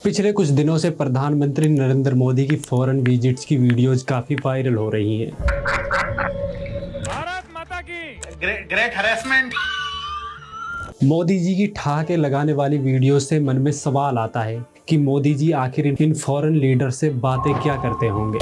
पिछले कुछ दिनों से प्रधानमंत्री नरेंद्र मोदी की फॉरेन विजिट्स की वीडियोज काफी वायरल हो रही हैं। भारत माता की ग्रेट हरेसमेंट। मोदी जी की ठहाके लगाने वाली वीडियो से मन में सवाल आता है कि मोदी जी आखिर इन फॉरेन लीडर से बातें क्या करते होंगे।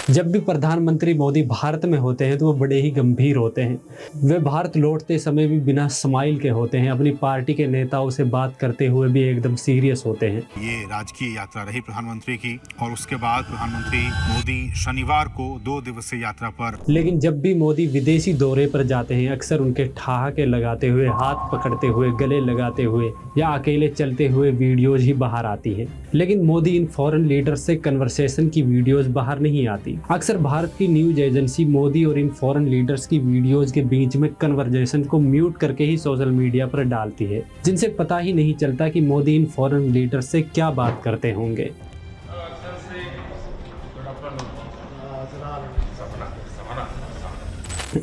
जब भी प्रधानमंत्री मोदी भारत में होते हैं तो वो बड़े ही गंभीर होते हैं। वे भारत लौटते समय भी बिना स्माइल के होते हैं। अपनी पार्टी के नेताओं से बात करते हुए भी एकदम सीरियस होते हैं। ये राजकीय यात्रा रही प्रधानमंत्री की और उसके बाद प्रधानमंत्री मोदी शनिवार को 2 दिवसीय यात्रा पर। लेकिन जब भी मोदी विदेशी दौरे पर जाते हैं अक्सर उनके ठहाके लगाते हुए, हाथ पकड़ते हुए, गले लगाते हुए या अकेले चलते हुए वीडियोज ही बाहर आती है। लेकिन मोदी इन फॉरेन लीडर से कन्वर्सेशन की वीडियोज बाहर नहीं आती। अक्सर भारत की न्यूज एजेंसी मोदी और इन फॉरेन लीडर्स की वीडियोज के बीच में कन्वर्सेशन को म्यूट करके ही सोशल मीडिया पर डालती है, जिनसे पता ही नहीं चलता कि मोदी इन फॉरेन लीडर्स से क्या बात करते होंगे।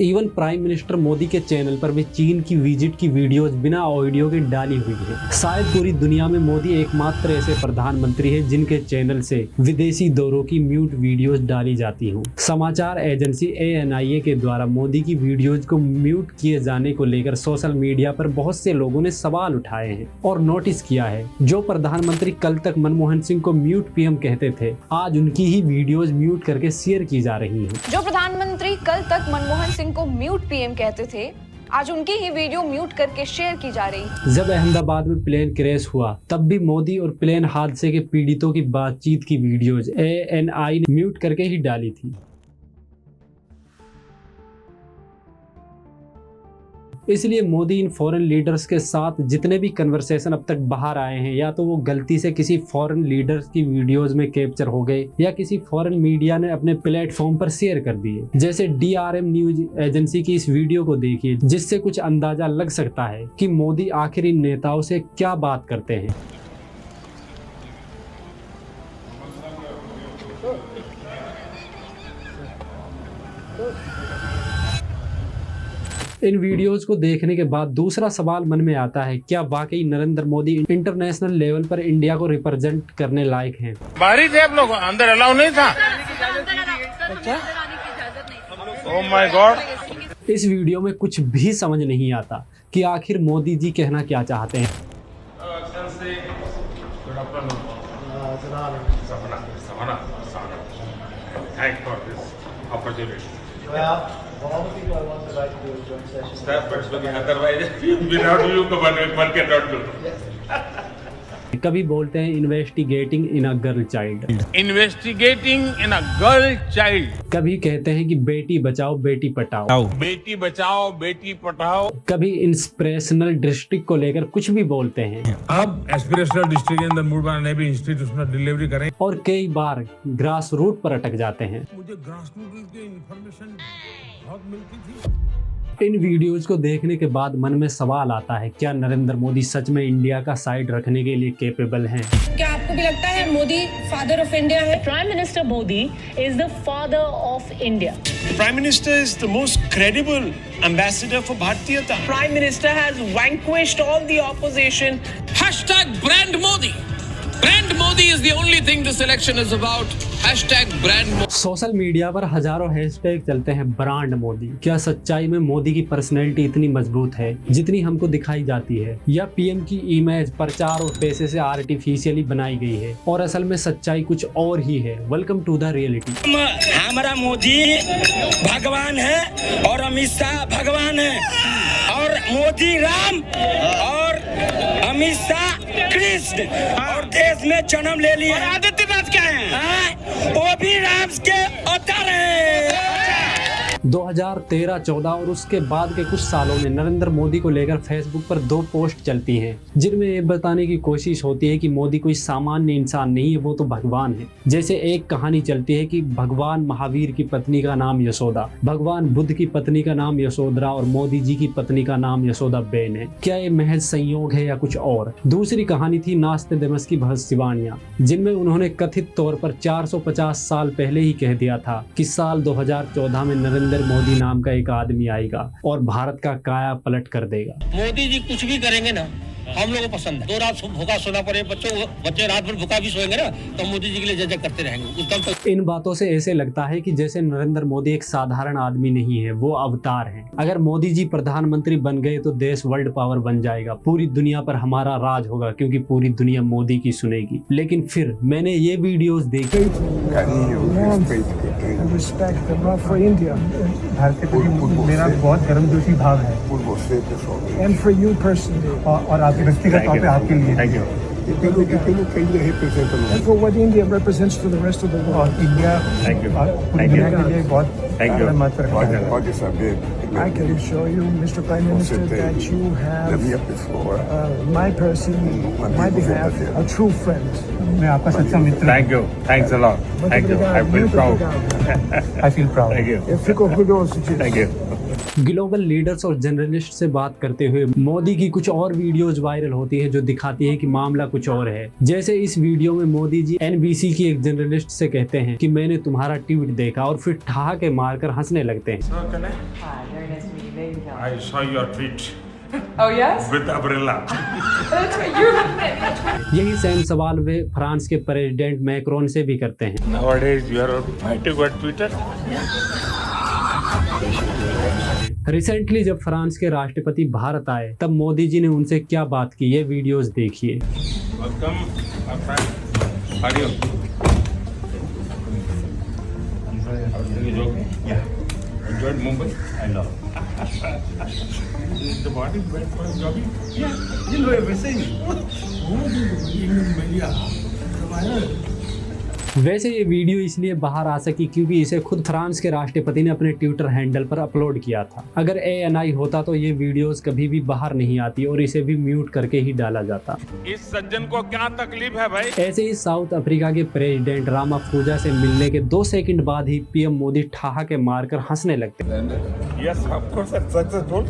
इवन प्राइम मिनिस्टर मोदी के चैनल पर भी चीन की विजिट की वीडियोज बिना ऑडियो के डाली हुई है। शायद पूरी दुनिया में मोदी एकमात्र ऐसे प्रधानमंत्री है जिनके चैनल से विदेशी दौरों की म्यूट वीडियोज डाली जाती हूँ। समाचार एजेंसी ANIA के द्वारा मोदी की वीडियोज को म्यूट किए जाने को लेकर सोशल मीडिया पर बहुत से लोगों ने सवाल उठाए हैं और नोटिस किया है। जो प्रधानमंत्री कल तक मनमोहन सिंह को म्यूट PM कहते थे, आज उनकी ही वीडियोज म्यूट करके शेयर की जा रही है। जो प्रधानमंत्री कल तक मनमोहन सिंह को म्यूट PM कहते थे, आज उनकी ही वीडियो म्यूट करके शेयर की जा रही। जब अहमदाबाद में प्लेन क्रैश हुआ तब भी मोदी और प्लेन हादसे के पीड़ितों की बातचीत की वीडियोज ANI ने म्यूट करके ही डाली थी। इसलिए मोदी इन फॉरेन लीडर्स के साथ जितने भी कन्वर्सेशन अब तक बाहर आए हैं, या तो वो गलती से किसी फॉरेन लीडर्स की वीडियोस में कैप्चर हो गए या किसी फॉरेन मीडिया ने अपने प्लेटफॉर्म पर शेयर कर दिए। जैसे DRM न्यूज एजेंसी की इस वीडियो को देखिए, जिससे कुछ अंदाजा लग सकता है कि मोदी आखिर इन नेताओं से क्या बात करते हैं। इन वीडियोस को देखने के बाद दूसरा सवाल मन में आता है, क्या वाकई नरेंद्र मोदी इंटरनेशनल लेवल पर इंडिया को रिप्रेजेंट करने लायक हैं? बाहरी थे आप लोग, अंदर अलाउ नहीं था। Oh my God. इस वीडियो में कुछ भी समझ नहीं आता कि आखिर मोदी जी कहना क्या चाहते हैं। All the people I want to invite to do a joint session. Staff person looking otherwise without you one cannot do. कभी बोलते हैं investigating in a girl child, investigating in a girl child. कभी कहते हैं कि बेटी बचाओ बेटी पढ़ाओ, बेटी बचाओ बेटी पढ़ाओ। कभी inspirational district को लेकर कुछ भी बोलते हैं। अब एस्पिरेशनल डिस्ट्रिक्ट के अंदर मूड बनाने भी इंस्टीट्यूशनल डिलीवरी करें, और कई बार ग्रास रूट पर अटक जाते हैं। मुझे ग्रास रूट की इन्फॉर्मेशन बहुत मिलती थी। इन वीडियोज को देखने के बाद मन में सवाल आता है, क्या नरेंद्र मोदी सच में इंडिया का साइड रखने के लिए कैपेबल हैं? क्या आपको भी लगता है मोदी फादर ऑफ इंडिया है? Prime Minister Modi is the father of India. Prime Minister is the most credible ambassador for Bharatiyata. Prime Minister has vanquished all the opposition. #Brand Modi. Brand Modi is the only thing this election is about. #Brand Modi. Social media पर हजारों hashtag चलते हैं brand Modi. क्या सच्चाई में मोदी की personality इतनी मजबूत है जितनी हमको दिखाई जाती है, या PM की इमेज प्रचार और पैसे से आर्टिफिशियली बनाई गई है और असल में सच्चाई कुछ और ही है? Welcome to the reality. हमारा मोदी भगवान है और अमित शाह भगवान है, और मोदी राम और अमित शाह कृष्ण, और देश में जन्म ले लिया। आदित्यनाथ क्या है? वो भी राम के अवतार हैं। 2013-14 और उसके बाद के कुछ सालों में नरेंद्र मोदी को लेकर फेसबुक पर 2 पोस्ट चलती हैं, जिनमें ये बताने की कोशिश होती है कि मोदी कोई सामान्य इंसान नहीं है, वो तो भगवान है। जैसे एक कहानी चलती है कि भगवान महावीर की पत्नी का नाम यशोदा, भगवान बुद्ध की पत्नी का नाम यशोधरा और मोदी जी की पत्नी का नाम यशोदा बेन है। क्या ये महज संयोग है या कुछ और? दूसरी कहानी थी नास्तेदेमस की भविष्यवाणियां, जिनमें उन्होंने कथित तौर पर 450 साल पहले ही कह दिया था कि साल 2014 में नरेंद्र नरेंद्र मोदी नाम का एक आदमी आएगा और भारत का काया पलट कर देगा। मोदी जी कुछ भी करेंगे ना, हम लोगों को पसंद है। 2 रात भूखा सोना पड़े बच्चे रात भर भूखा भी सोएंगे ना, तो मोदी जी के लिए जय जय करते रहेंगे उस दम तक। इन बातों से ऐसे लगता है कि जैसे नरेंद्र मोदी एक साधारण आदमी नहीं है, वो अवतार है। अगर मोदी जी प्रधानमंत्री बन गए तो देश वर्ल्ड पावर बन जाएगा, पूरी दुनिया पर हमारा राज होगा क्योंकि पूरी दुनिया मोदी की सुनेगी। लेकिन फिर मैंने ये वीडियोस देखी। भारत के प्रति मेरा बहुत गर्मजोशी भाव है। और आपके व्यक्तिगत तौर पे आपके लिए। And for what India represents to the rest of the world. और इंडिया पूरी दुनिया के लिए बहुत महत्व रखता है। I can assure you, Mr. Prime Minister, that you have my person, my behalf, a true friend. मैं आपका सच्चा मित्र। Thank you. Thanks a lot. Thank you. I feel proud. I feel proud. Thank you. Thank you. Global leaders और journalist से बात करते हुए मोदी की कुछ और वीडियोज वायरल होती है जो दिखाती है कि मामला कुछ और है। जैसे इस वीडियो में मोदी जी NBC की एक जर्नलिस्ट से कहते हैं कि मैंने तुम्हारा ट्वीट देखा और फिर ठहाके मारकर हंसने लगते हैं। I saw your tweet. Oh yes? With umbrella. That's what you have. यही सेम सवाल वे फ्रांस के प्रेसिडेंट मैक्रोन से भी करते हैं। Nowadays you are fighting on Twitter. Recently जब फ्रांस के राष्ट्रपति भारत आए तब मोदी जी ने उनसे क्या बात की, ये वीडियोस देखिए। Welcome, my friend. How are you? Everything is okay? Yeah. Enjoyed Mumbai? I love. Is the body bad for jogging? Yeah. You know everything. वैसे ये वीडियो इसलिए बाहर आ सकी क्योंकि इसे खुद फ्रांस के राष्ट्रपति ने अपने ट्विटर हैंडल पर अपलोड किया था। अगर ANI होता तो ये वीडियोस कभी भी बाहर नहीं आती और इसे भी म्यूट करके ही डाला जाता। इस सज्जन को क्या तकलीफ है भाई? ऐसे ही साउथ अफ्रीका के प्रेसिडेंट रामाफोसा से मिलने के 2 सेकंड बाद ही PM मोदी ठहाके मारकर हंसने लगते। Yes, of course, that's successful.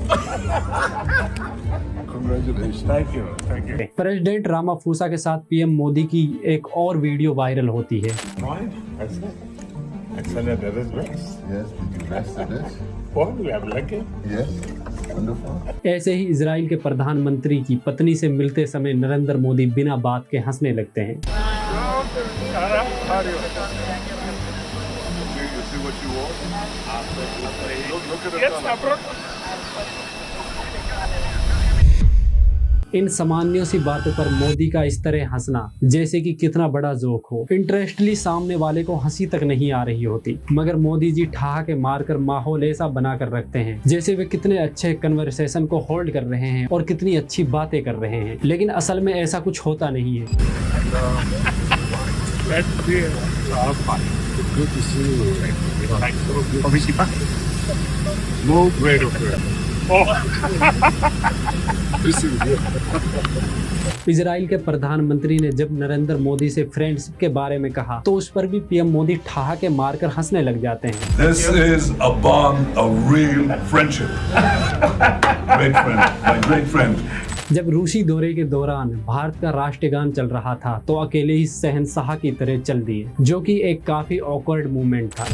Congratulations. Thank you. Thank you. President Ramaphosa के साथ PM मोदी की एक और वीडियो वायरल होती है। Excellent. That is best. Yes, we do best at this. Oh, we are lucky. Yes. Wonderful. ऐसे ही Israel के प्रधानमंत्री की पत्नी से मिलते समय नरेंद्र मोदी बिना बात के हंसने लगते हैं। इन सामान्यों सी बातों पर मोदी का इस तरह हंसना जैसे कि कितना बड़ा जोक हो। इंटरेस्टली सामने वाले को हंसी तक नहीं आ रही होती, मगर मोदी जी ठहाके मारकर माहौल ऐसा बना कर रखते हैं जैसे वे कितने अच्छे कन्वर्सेशन को होल्ड कर रहे हैं और कितनी अच्छी बातें कर रहे हैं, लेकिन असल में ऐसा कुछ होता नहीं है। इजराइल के प्रधानमंत्री ने जब नरेंद्र मोदी से फ्रेंडशिप के बारे में कहा तो उस पर भी PM मोदी ठहाके मारकर हंसने लग जाते हैं। This is a bond of real friendship. Great friend, my great friend. जब रूसी दौरे के दौरान भारत का राष्ट्रगान चल रहा था तो अकेले ही शहंशाह की तरह चल दिए, जो कि एक काफी ऑकवर्ड मूवमेंट था।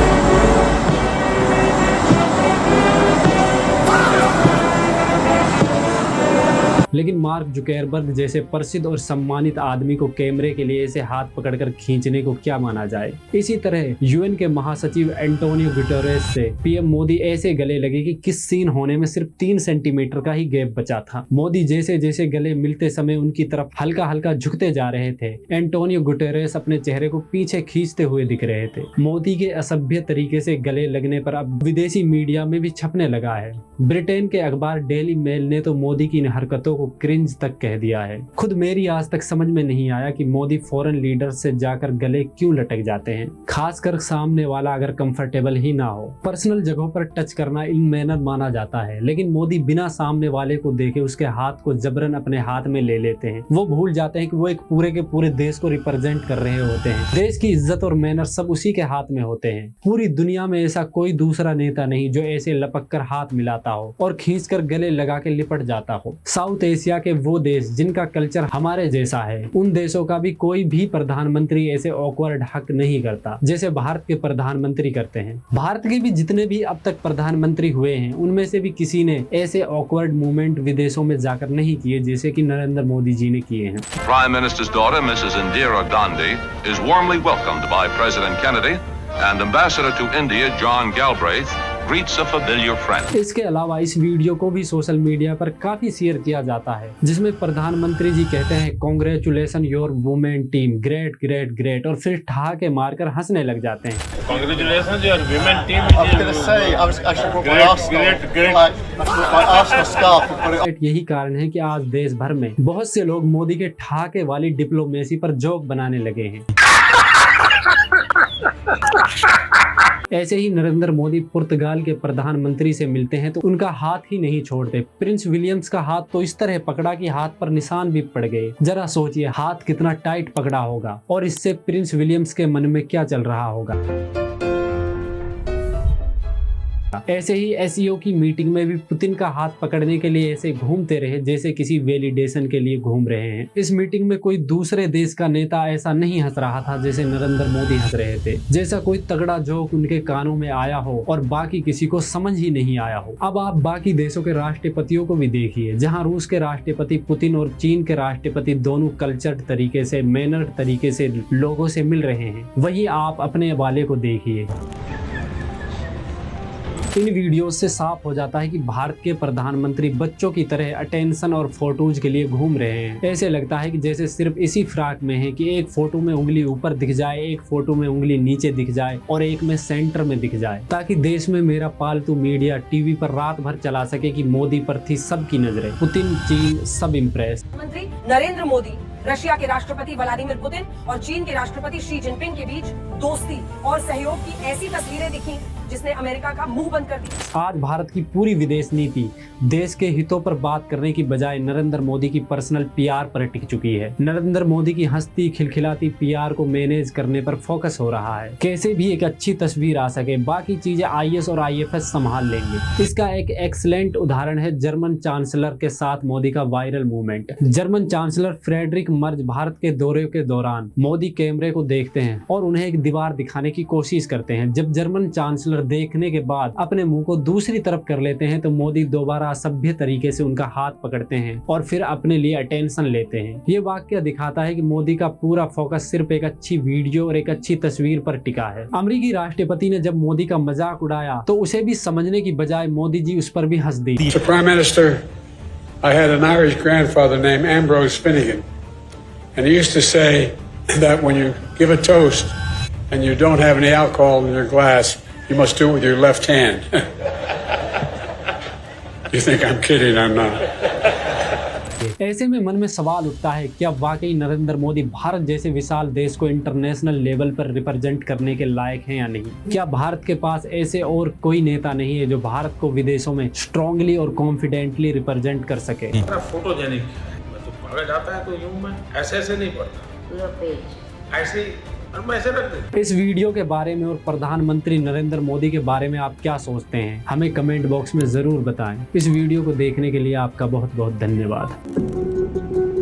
लेकिन मार्क जुकरबर्ग जैसे प्रसिद्ध और सम्मानित आदमी को कैमरे के लिए ऐसे हाथ पकड़कर खींचने को क्या माना जाए। इसी तरह UN के महासचिव एंटोनियो गुटेरेस से PM मोदी ऐसे गले लगे कि किस सीन होने में सिर्फ 3 सेंटीमीटर का ही गैप बचा था। मोदी जैसे जैसे गले मिलते समय उनकी तरफ हल्का हल्का झुकते जा रहे थे। एंटोनियो गुटेरेस अपने चेहरे को पीछे खींचते हुए दिख रहे थे। मोदी के असभ्य तरीके से गले लगने पर अब विदेशी मीडिया में भी छपने लगा है। ब्रिटेन के अखबार डेली मेल ने तो मोदी की इन हरकतों को क्रिंज तक कह दिया है। खुद मेरी आज तक समझ में नहीं आया कि मोदी फॉरेन लीडर से जाकर गले क्यों लटक जाते हैं, खासकर सामने वाला अगर कंफर्टेबल ही ना हो। पर्सनल जगहों पर टच करना इल मैनर माना जाता है, लेकिन मोदी बिना सामने वाले को देखे उसके हाथ को जबरन अपने हाथ में ले लेते हैं। वो भूल जाते हैं कि वो एक पूरे के पूरे देश को रिप्रेजेंट कर रहे होते हैं। देश की इज्जत और मैनर सब उसी के हाथ में होते हैं। पूरी दुनिया में ऐसा कोई दूसरा नेता नहीं जो ऐसे लपक कर हाथ मिलाता हो और खींच कर गले लगा के लिपट जाता हो। साउथ एशिया के वो देश जिनका कल्चर हमारे जैसा है, उन देशों का भी कोई भी प्रधानमंत्री ऐसे ऑकवर्ड हक नहीं करता जैसे भारत के प्रधानमंत्री करते हैं। भारत के भी जितने भी अब तक प्रधानमंत्री हुए हैं, उनमें से भी किसी ने ऐसे ऑकवर्ड मूवमेंट विदेशों में जाकर नहीं किए जैसे कि नरेंद्र मोदी जी ने किए हैं। Prime Minister's daughter, Mrs. Indira Gandhi, is warmly welcomed by President Kennedy, and Ambassador to India, John Galbraith, greets a familiar friend. इसके अलावा इस वीडियो को भी सोशल मीडिया पर काफी शेयर किया जाता है, जिसमें प्रधानमंत्री जी कहते हैं congratulation your women team, great great great, और फिर ठहाके मारकर हंसने लग जाते हैं। Congratulations your women team. यही कारण है कि आज देश भर में बहुत से लोग मोदी के ठहाके वाली डिप्लोमेसी पर जोक बनाने लगे हैं। ऐसे ही नरेंद्र मोदी पुर्तगाल के प्रधानमंत्री से मिलते हैं तो उनका हाथ ही नहीं छोड़ते। प्रिंस विलियम्स का हाथ तो इस तरह पकड़ा कि हाथ पर निशान भी पड़ गए। जरा सोचिए हाथ कितना टाइट पकड़ा होगा और इससे प्रिंस विलियम्स के मन में क्या चल रहा होगा। ऐसे ही एसईओ की मीटिंग में भी पुतिन का हाथ पकड़ने के लिए ऐसे घूमते रहे जैसे किसी वैलिडेशन के लिए घूम रहे हैं। इस मीटिंग में कोई दूसरे देश का नेता ऐसा नहीं हंस रहा था जैसे नरेंद्र मोदी हंस रहे थे, जैसा कोई तगड़ा जोक उनके कानों में आया हो और बाकी किसी को समझ ही नहीं आया हो। अब आप बाकी देशों के राष्ट्रपतियों को भी देखिए, जहाँ रूस के राष्ट्रपति पुतिन और चीन के राष्ट्रपति दोनों कल्चर्ड तरीके से, मैनर्ड तरीके से लोगों से मिल रहे हैं, वही आप अपने वाले को देखिए। इन वीडियो से साफ हो जाता है कि भारत के प्रधानमंत्री बच्चों की तरह अटेंशन और फोटोज के लिए घूम रहे हैं। ऐसे लगता है कि जैसे सिर्फ इसी फ्रॉक में है कि एक फोटो में उंगली ऊपर दिख जाए, एक फोटो में उंगली नीचे दिख जाए और एक में सेंटर में दिख जाए, ताकि देश में मेरा पालतू मीडिया टीवी पर रात भर चला सके कि मोदी पर थी सबकी नजरें। पुतिन, चीन सब इम्प्रेस। मंत्री नरेंद्र मोदी, रशिया के राष्ट्रपति व्लादिमीर पुतिन और चीन के राष्ट्रपति शी जिनपिंग के बीच दोस्ती और सहयोग की ऐसी तस्वीरें दिखी जिसने अमेरिका का मुंह बंद कर दिया। आज भारत की पूरी विदेश नीति देश के हितों पर बात करने की बजाय नरेंद्र मोदी की पर्सनल पीआर पर टिक चुकी है। नरेंद्र मोदी की हंसती खिलखिलाती पीआर को मैनेज करने पर फोकस हो रहा है, कैसे भी एक अच्छी तस्वीर आ सके, बाकी चीजें आईएस और आईएफएस संभाल लेंगे। इसका एक एक्सीलेंट उदाहरण है जर्मन चांसलर के साथ मोदी का viral movement. German chancellor Friedrich Merz Bharat के दौरे के दौरान मोदी कैमरे को देखते हैं और उन्हें एक दीवार दिखाने की कोशिश करते हैं। जब जर्मन चांसलर देखने के बाद अपने मुंह को दूसरी तरफ कर लेते हैं तो मोदी दोबारा सभ्य तरीके से उनका हाथ पकड़ते हैं और फिर अपने लिए अटेंशन लेते हैं। ये वाक्य दिखाता है कि मोदी का पूरा फोकस सिर्फ एक अच्छी वीडियो और एक अच्छी तस्वीर पर टिका है। अमेरिकी राष्ट्रपति ने जब मोदी का मजाक उड़ाया तो उसे भी समझने की बजाय मोदी जी उस पर भी हंस दी। Prime Minister, I had an Irish grandfather named Ambrose Finnegan, and he used to say that when you give a toast and you don't have any alcohol in your glass, you must do it with your left hand. You think I'm kidding? I'm not. ऐसे में मन में सवाल उठता है, क्या वाकई नरेंद्र मोदी भारत जैसे विशाल देश को इंटरनेशनल लेवल पर रिप्रेजेंट करने के लायक हैं या नहीं? क्या भारत के पास ऐसे और कोई नेता नहीं है जो भारत को विदेशों में स्ट्रांगली और कॉन्फिडेंटली रिप्रेजेंट कर सके? फोटोजेनिक तो पढ़ा जाता है तो यूं मैं ऐसे नहीं पढ़ता, ऐसे ही इस वीडियो के बारे में और प्रधानमंत्री नरेंद्र मोदी के बारे में आप क्या सोचते हैं, हमें कमेंट बॉक्स में जरूर बताएं। इस वीडियो को देखने के लिए आपका बहुत बहुत धन्यवाद।